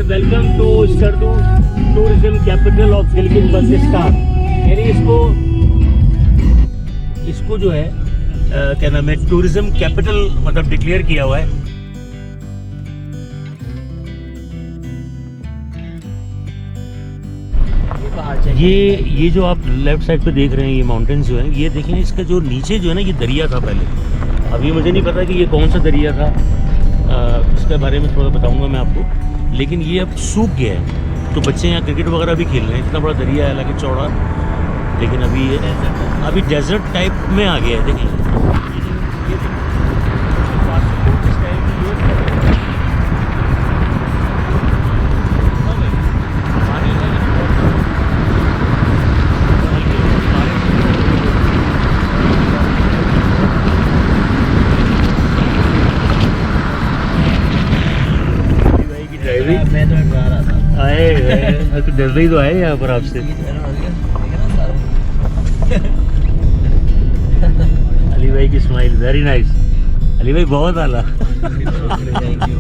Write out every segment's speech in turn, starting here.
Welcome to Skardu tourism capital of Gilgit Baltistan. यानी इसको जो है क्या नाम है, टूरिज्म कैपिटल मतलब डिक्लेयर किया हुआ है। ये जो आप लेफ्ट साइड पे देख रहे हैं, ये माउंटेन्स जो हैं, ये देखें, इसका जो नीचे जो है ना, ये दरिया था पहले। अभी मुझे नहीं पता कि ये कौन सा दरिया था, इसके बारे में थोड़ा बताऊंगा मैं आपको। लेकिन ये अब सूख गया है, तो बच्चे यहाँ क्रिकेट वगैरह भी खेल रहे हैं। इतना बड़ा दरिया है, हालांकि चौड़ा, लेकिन अभी डेजर्ट टाइप में आ गया है। देखिए मैं तो डरा रहा था। आए तो डर रही तो आए यहाँ पर आपसे। अली भाई की स्माइल वेरी नाइस। अली भाई बहुत आला। Thank you.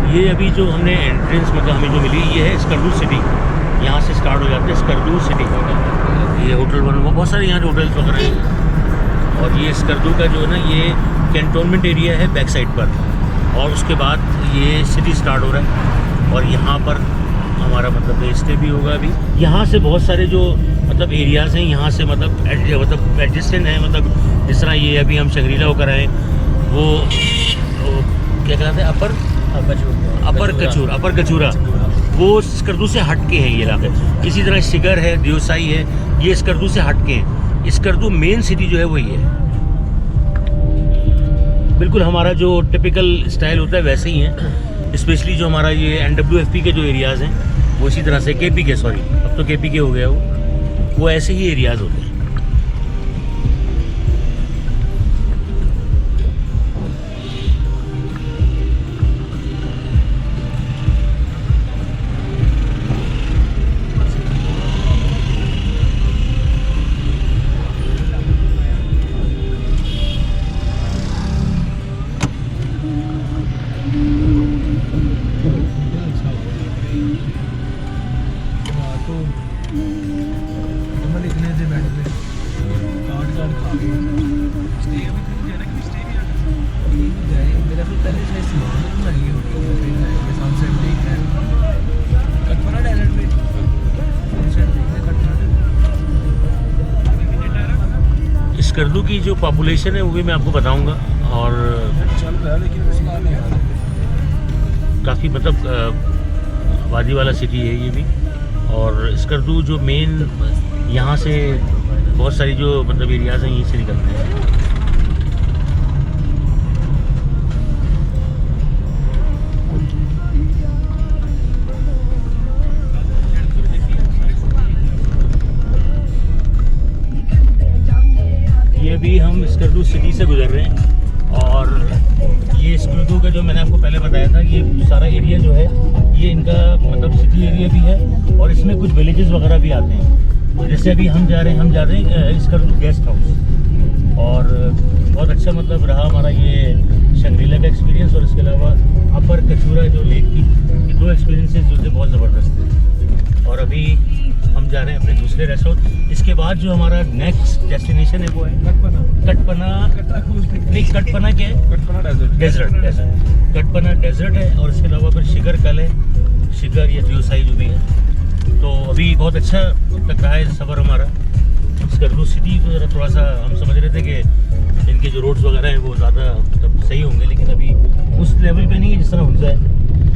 ये अभी जो हमने एंट्रेंस मतलब हमें जो मिली, ये है स्कर्दू सिटी। यहाँ से स्टार्ट हो जाते हैं स्कर्दू सिटी। ये होटल बना, बहुत सारे यहाँ होटल्स वगैरह हैं। और ये स्कर्दू का जो है ना, ये कैंटोनमेंट एरिया है बैक साइड पर, और उसके बाद ये सिटी स्टार्ट हो रहा है। और यहाँ पर हमारा मतलब स्टे भी होगा। अभी यहाँ से बहुत सारे जो मतलब एरियाज़ हैं, यहाँ से मतलब एडजस्टेंट है। मतलब जिस तरह ये अभी हम शंग्रीला होकर आए, वो क्या कहते हैं, अपर कचूरा, वो स्कर्दू से हट के हैं ये इलाके। इसी तरह शिगर है, दियोसाई है, ये स्कर्दू से हट के हैं। स्कर्दू मेन सिटी जो है वही है, बिल्कुल हमारा जो टिपिकल स्टाइल होता है वैसे ही है। स्पेशली जो हमारा ये NWFP के जो एरियाज़ हैं, वो इसी तरह से KP के, सॉरी अब तो KP के हो गया, वो ऐसे ही एरियाज़ होते हैं। स्कर्दू की जो पॉपुलेशन है वो भी मैं आपको बताऊंगा। और काफ़ी मतलब आबादी वाला सिटी है ये भी। और स्कर्दू जो मेन यहाँ से बहुत सारी जो मतलब एरियाज़ हैं, यहीं से निकलते हैं। अभी हम स्कर्दू सिटी से गुजर रहे हैं। और ये स्कर्दू का जो मैंने आपको पहले बताया था, ये सारा एरिया जो है, ये इनका मतलब सिटी एरिया भी है, और इसमें कुछ विलेजेस वगैरह भी आते हैं। जैसे अभी हम जा रहे हैं स्कर्दू गेस्ट हाउस। और बहुत अच्छा मतलब रहा हमारा ये शंग्रीला का एक्सपीरियंस। और इसके अलावा अपर कचूरा जो लेक की, ये दो एक्सपीरियंसेस जो थे बहुत ज़बरदस्त थे। और अभी हम जा रहे हैं अपने दूसरे रेस्ट हाउस। इसके बाद जो हमारा नेक्स्ट डेस्टिनेशन है वो है कटपना क्या है? कटपना डेजर्ट। कटपना डेजर्ट है। और इसके अलावा फिर शिगर कल है। शिखर या देवसाई जो भी है। तो अभी बहुत अच्छा लग रहा है सफ़र हमारा। स्कर्दू सिटी को ज़रा थोड़ा सा हम समझ रहे थे कि इनके जो रोड्स वगैरह हैं वो ज़्यादा मतलब सही होंगे, लेकिन अभी उस लेवल पे नहीं है जिस तरह हुंजा है।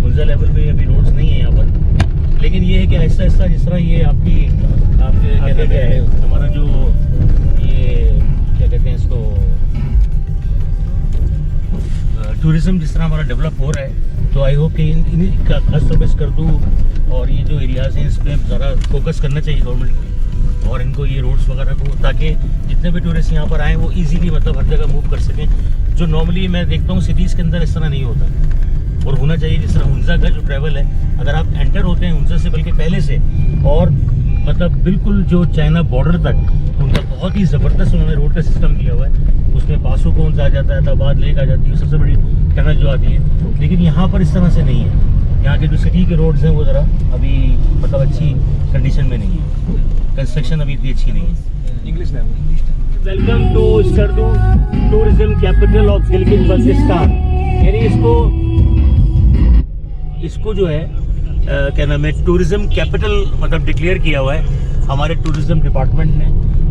हुंजा लेवल पे अभी रोड्स नहीं है यहाँ पर, लेकिन ये है कि आहिस्ता आहिस्ता जिस तरह ये आपके क्या कहते हैं हमारा जो ये क्या कहते हैं इसको टूरिज़्म जिस तरह हमारा डेवलप हो रहा है, तो आई होप कि इन खास तौर पर स्कर्दू और ये जो एरियाज़ हैं इस पर ज़रा फोकस करना चाहिए गवर्नमेंट को, और इनको ये रोड्स वगैरह को, ताकि जितने भी टूरिस्ट यहाँ पर आएँ वो इजीली मतलब हर जगह मूव कर सकें, जो नॉर्मली मैं देखता हूँ सिटीज़ के अंदर इस तरह नहीं होता और होना चाहिए। जिस तरह हुंजा का जो ट्रैवल है, अगर आप एंटर होते हैं हुंजा से बल्कि पहले से, और मतलब बिल्कुल जो चाइना बॉर्डर तक उनका बहुत ही ज़बरदस्त उन्होंने रोड का सिस्टम किया हुआ है। उसमें पासो कौन आ जाता है, तबाद लेक आ जाती है, सबसे बड़ी टनल जो आती है, लेकिन यहाँ पर इस तरह से नहीं है। यहाँ के जो सिटी के रोड्स हैं वो ज़रा अभी मतलब अच्छी कंडीशन में नहीं है, कंस्ट्रक्शन अभी इतनी अच्छी नहीं है। इंग्लिश में welcome to Skardu tourism capital of Gilgit Baltistan. यानी इसको जो है क्या नाम है, टूरिज्म कैपिटल मतलब डिक्लेयर किया हुआ है हमारे टूरिज्म डिपार्टमेंट ने।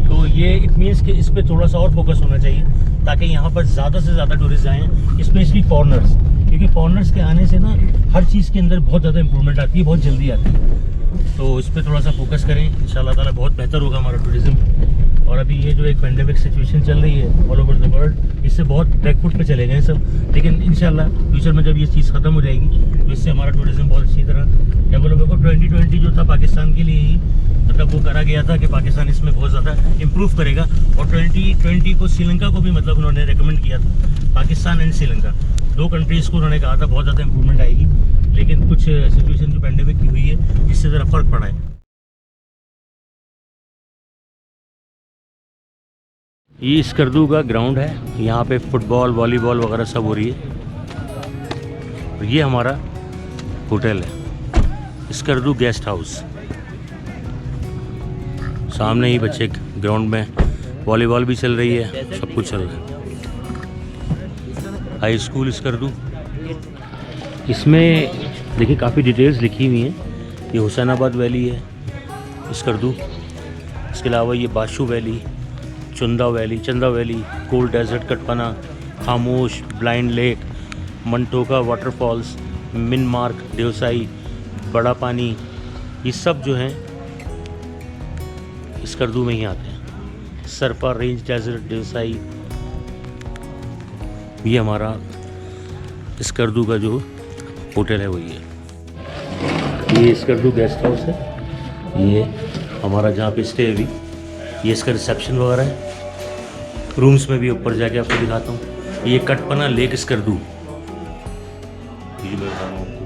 तो ये इट मीन्स कि इस पर थोड़ा सा और फोकस होना चाहिए, ताकि यहाँ पर ज़्यादा से ज़्यादा टूरिस्ट आएँ, स्पेशली फॉरनर्स, क्योंकि फॉरनर्स के आने से ना हर चीज़ के अंदर बहुत ज़्यादा इंप्रूवमेंट आती है, बहुत जल्दी आती है। तो इस पर थोड़ा सा फोकस करें, इंशाल्लाह ताला बहुत बेहतर होगा हमारा टूरिज़्म। और अभी ये जो एक पेंडेमिक सिचुएशन चल रही है ऑल ओवर द वर्ल्ड, इससे बहुत बैकफुट पे चले गए सब, लेकिन इंशाल्लाह फ्यूचर में जब ये चीज़ ख़त्म हो जाएगी तो इससे हमारा टूरिज़्म बहुत अच्छी तरह डेवलप होगा। 2020 जो था पाकिस्तान के लिए ही मतलब वो करा गया था कि पाकिस्तान इसमें बहुत ज़्यादा इम्प्रूव करेगा, और 2020 को श्रीलंका को भी मतलब उन्होंने रिकमेंड किया था, पाकिस्तान एंड श्रीलंका दो कंट्रीज़ को उन्होंने कहा था बहुत ज़्यादा इम्प्रूवमेंट आएगी, लेकिन कुछ सिचुएशन जो पेंडेमिक की हुई है इससे ज़रा फ़र्क पड़ा है। ये स्कर्दू का ग्राउंड है, यहाँ पे फुटबॉल वॉलीबॉल वगैरह सब हो रही है। और ये हमारा होटल है स्कर्दू गेस्ट हाउस। सामने ही बच्चे ग्राउंड में वॉलीबॉल भी चल रही है, सब कुछ चल रहा है। हाई स्कूल स्कर्दू, इसमें देखिए काफ़ी डिटेल्स लिखी हुई हैं। ये हुसैनाबाद वैली है स्कर्दू, इसके अलावा ये बाशू वैली, चंदा वैली, कोल्ड डेजर्ट कटपना, खामोश, ब्लाइंड लेक, मंटोका वाटरफॉल्स, मिनमार्क, देवसाई, बड़ा पानी, ये सब जो हैं स्कर्दू में ही आते हैं। सरपा रेंज डेजर्ट, देवसाई, ये हमारा स्कर्दू का जो होटल है वही है। ये स्कर्दू गेस्ट हाउस है, ये हमारा जहाँ पे स्टे अभी, ये इसका रिसेप्शन वगैरह है। रूम्स में भी ऊपर जाके आपको दिखाता हूँ। ये कटपना लेक स्कर्दू, ये मैं बता रहा हूँ।